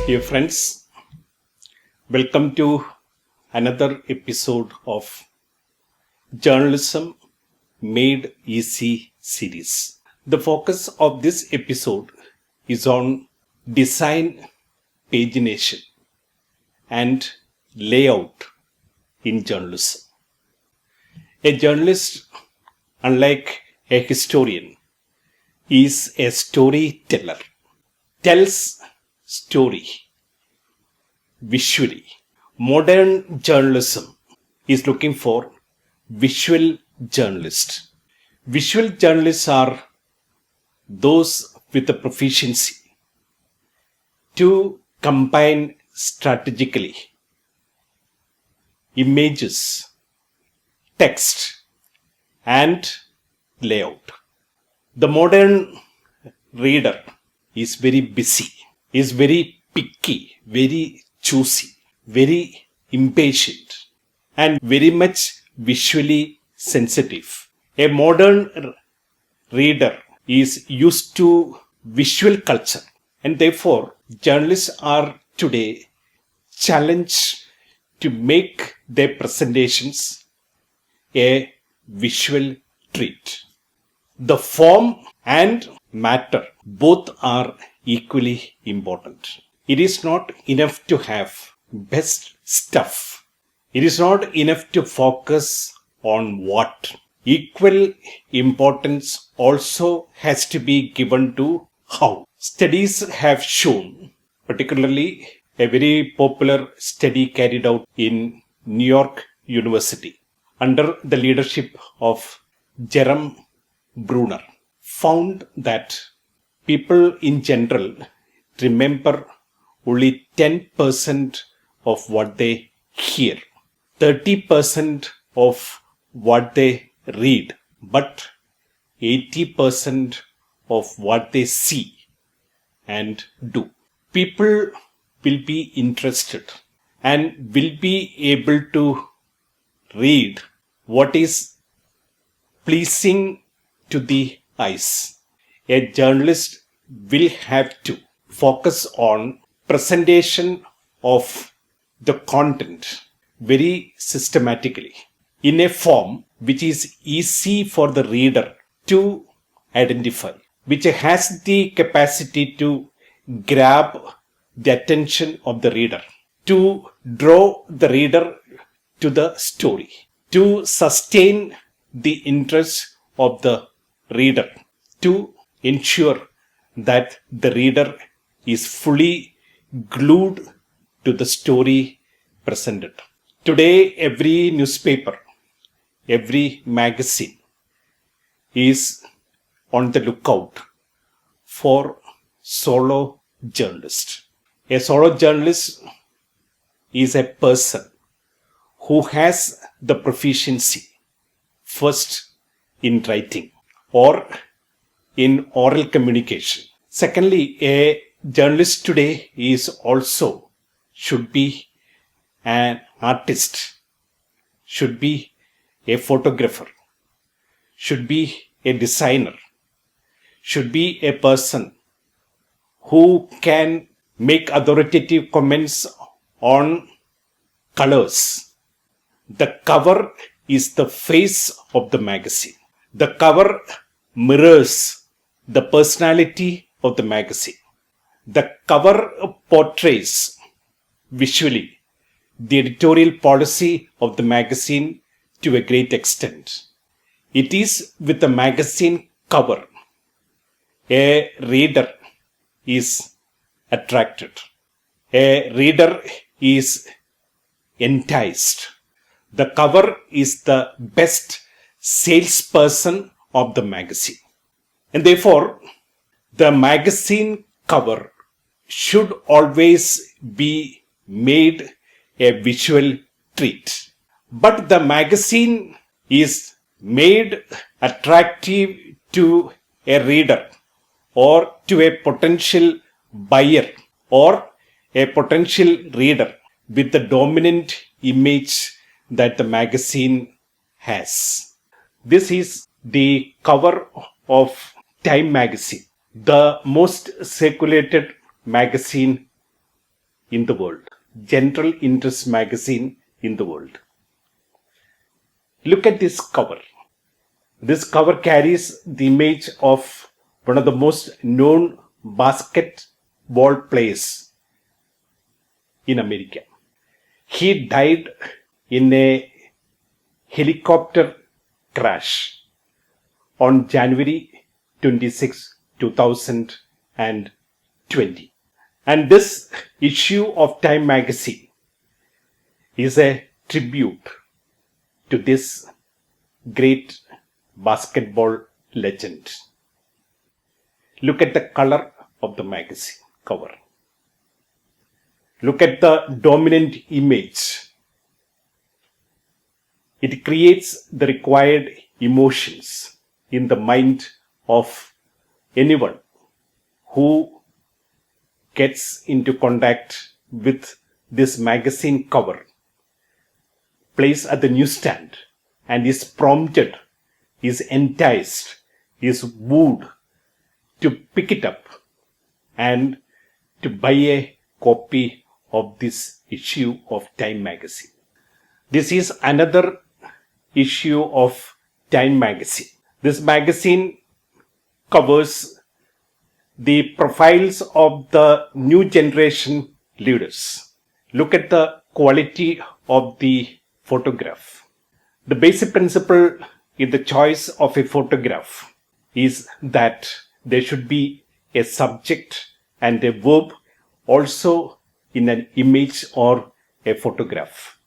Dear friends, welcome to another episode of Journalism Made Easy series. The focus of this episode is on design, pagination, and layout in journalism. A journalist, unlike a historian, is a storyteller, tells story visually. Modern journalism is looking for visual journalists. Visual journalists are those with the proficiency to combine strategically images, text, and layout. The modern reader is very busy, is very picky, very choosy, very impatient, and very much visually sensitive. A modern reader is used to visual culture, and therefore journalists are today challenged to make their presentations a visual treat. The form and matter both are equally important. It is not enough to have best stuff. It is not enough to focus on what. Equal importance also has to be given to how. Studies have shown, particularly a very popular study carried out in New York University under the leadership of Jerome Bruner, found that people in general remember only 10% of what they hear, 30% of what they read, but 80% of what they see and do. People will be interested and will be able to read what is pleasing to the eyes. A journalist will have to focus on presentation of the content very systematically in a form which is easy for the reader to identify, which has the capacity to grab the attention of the reader, to draw the reader to the story, to sustain the interest of the reader, to ensure that the reader is fully glued to the story presented. Today, every newspaper, every magazine is on the lookout for solo journalist. A solo journalist is a person who has the proficiency first in writing or in oral communication. Secondly, a journalist today is also should be an artist, should be a photographer, should be a designer, should be a person who can make authoritative comments on colors. The cover is the face of the magazine. The cover mirrors the personality of the magazine. The cover portrays visually the editorial policy of the magazine to a great extent. It is with the magazine cover a reader is attracted. A reader is enticed. The cover is the best salesperson of the magazine. And therefore, the magazine cover should always be made a visual treat. But the magazine is made attractive to a reader or to a potential buyer or a potential reader with the dominant image that the magazine has. This is the cover of Time magazine, the most circulated magazine in the world, general interest magazine in the world. Look at this cover. This cover carries the image of one of the most known basketball players in America. He died in a helicopter crash on January 26, 2020. And this issue of Time magazine is a tribute to this great basketball legend. Look at the color of the magazine cover. Look at the dominant image. It creates the required emotions in the mind of anyone who gets into contact with this magazine cover, plays at the newsstand, and is prompted, is enticed, is wooed to pick it up and to buy a copy of this issue of Time magazine. This is another issue of Time magazine. This magazine covers the profiles of the new generation leaders. Look at the quality of the photograph. The basic principle in the choice of a photograph is that there should be a subject and a verb also in an image or a photograph.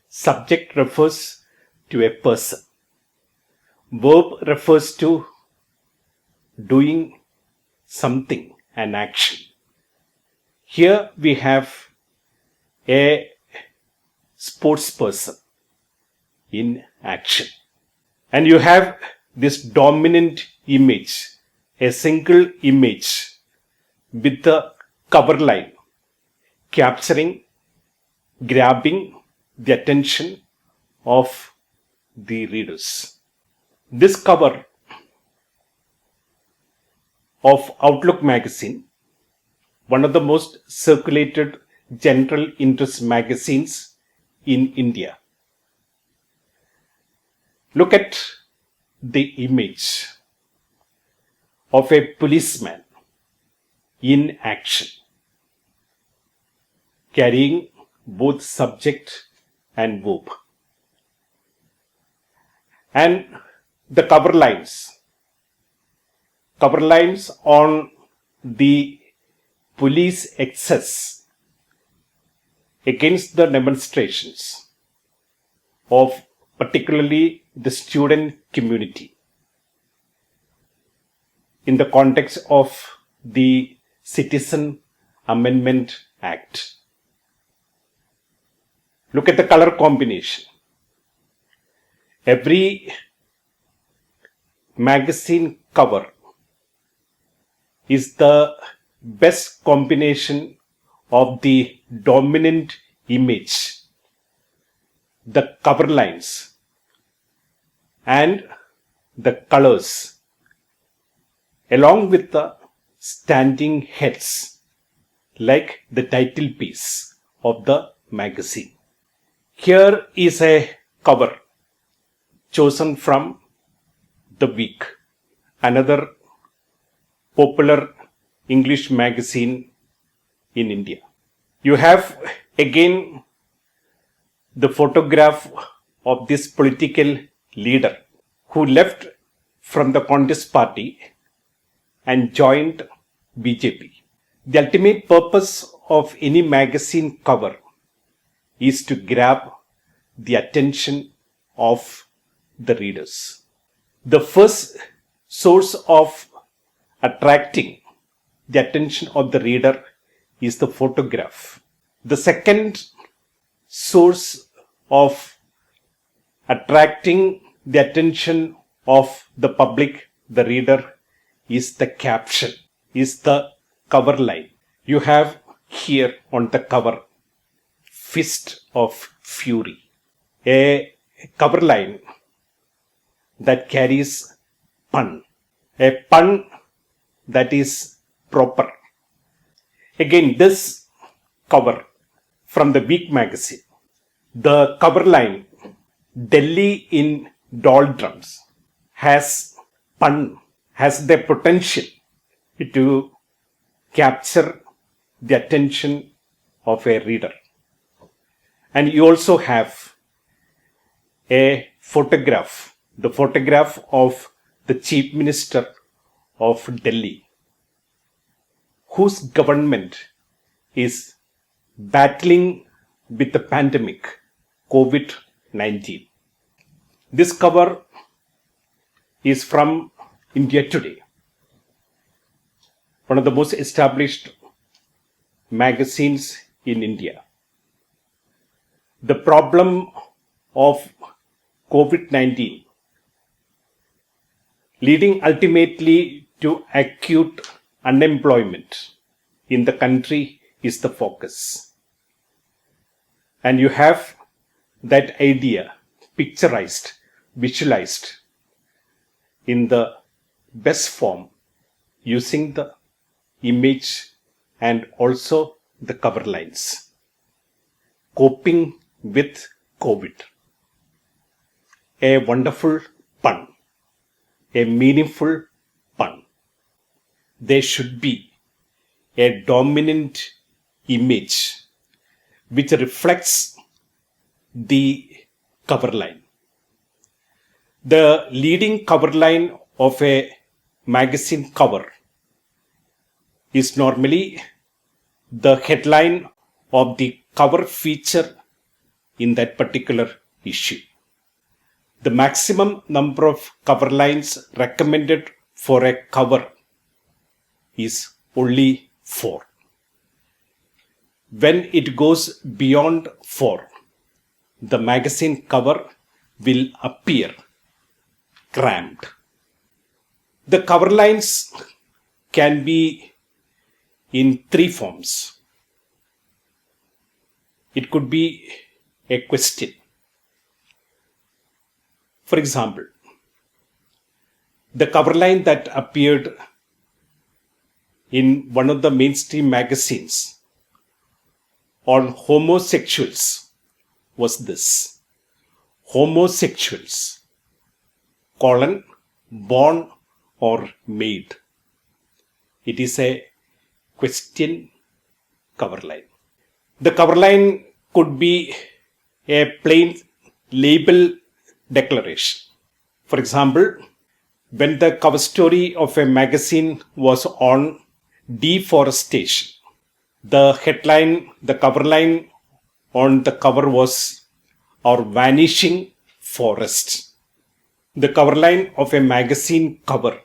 Subject refers to a person. Verb refers to doing something, an action. Here we have a sports person in action. And you have this dominant image, a single image with the cover line capturing, grabbing the attention of the readers. This cover of Outlook magazine, one of the most circulated general interest magazines in India. Look at the image of a policeman in action, carrying both subject and verb. And the cover lines on the police excess against the demonstrations of particularly the student community in the context of the Citizen Amendment Act. Look at the color combination. Every magazine cover is the best combination of the dominant image, the cover lines, and the colors, along with the standing heads, like the title piece of the magazine. Here is a cover chosen from The Week, another popular English magazine in India. You have again the photograph of this political leader who left from the Congress party and joined BJP. The ultimate purpose of any magazine cover is to grab the attention of the readers. The first source of attracting the attention of the reader is the photograph. The second source of attracting the attention of the public, the reader, is the caption, is the cover line. You have here on the cover, Fist of Fury, a cover line that carries pun, a pun that is proper. Again, this cover from the Week magazine. The cover line, Delhi in doldrums, has the potential to capture the attention of a reader. And you also have a photograph, the photograph of the Chief Minister of Delhi, whose government is battling with the pandemic, COVID-19. This cover is from India Today, one of the most established magazines in India. The problem of COVID-19 leading ultimately to acute unemployment in the country is the focus. And you have that idea picturized, visualized in the best form using the image and also the cover lines. Coping with COVID. A wonderful pun, a meaningful pun. There should be a dominant image which reflects the cover line. The leading cover line of a magazine cover is normally the headline of the cover feature in that particular issue. The maximum number of cover lines recommended for a cover is only 4. When it goes beyond 4, the magazine cover will appear cramped. The cover lines can be in 3 forms. It could be a question. For example, the cover line that appeared in one of the mainstream magazines on homosexuals was this: homosexuals, born or made. It is a question cover line. The cover line could be a plain label declaration. For example, when the cover story of a magazine was on deforestation, the headline, the cover line on the cover was "Our Vanishing Forest." The cover line of a magazine cover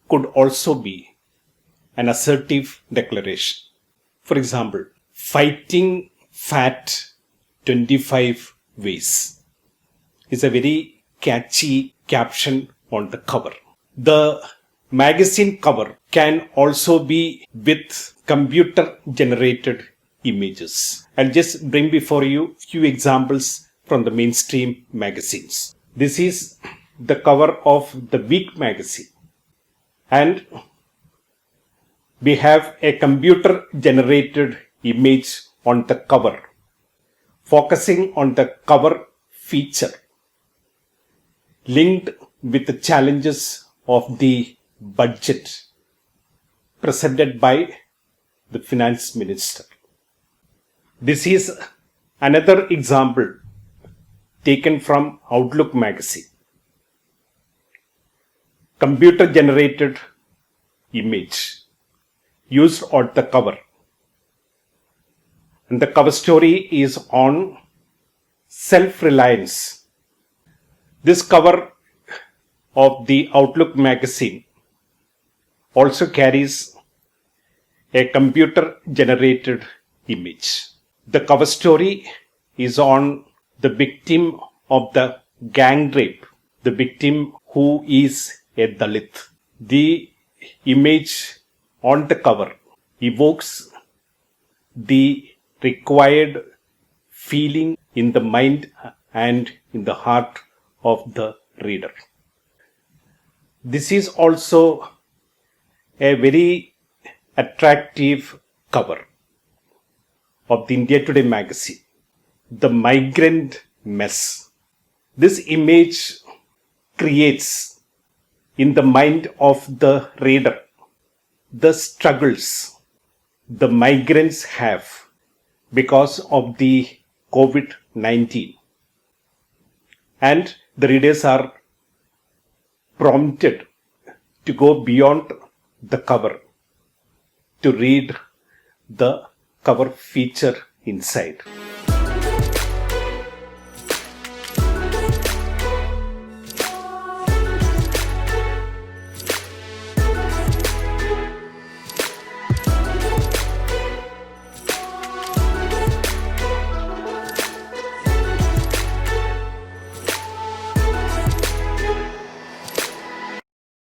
could also be an assertive declaration. For example, "Fighting Fat 25 Ways" is a very catchy caption on the cover. The magazine cover can also be with computer generated images. I'll just bring before you few examples from the mainstream magazines. This is the cover of the Week magazine, and we have a computer generated image on the cover, focusing on the cover feature linked with the challenges of the budget presented by the finance minister. This is another example taken from Outlook magazine. Computer generated image used on the cover. And the cover story is on self-reliance. This cover of the Outlook magazine also carries a computer generated image. The cover story is on the victim of the gang rape, the victim who is a Dalit. The image on the cover evokes the required feeling in the mind and in the heart of the reader. This is also a very attractive cover. of the India Today magazine, the migrant mess. This image creates in the mind of the reader the struggles the migrants have because of the COVID-19. And the readers are prompted to go beyond the cover to read the cover feature inside.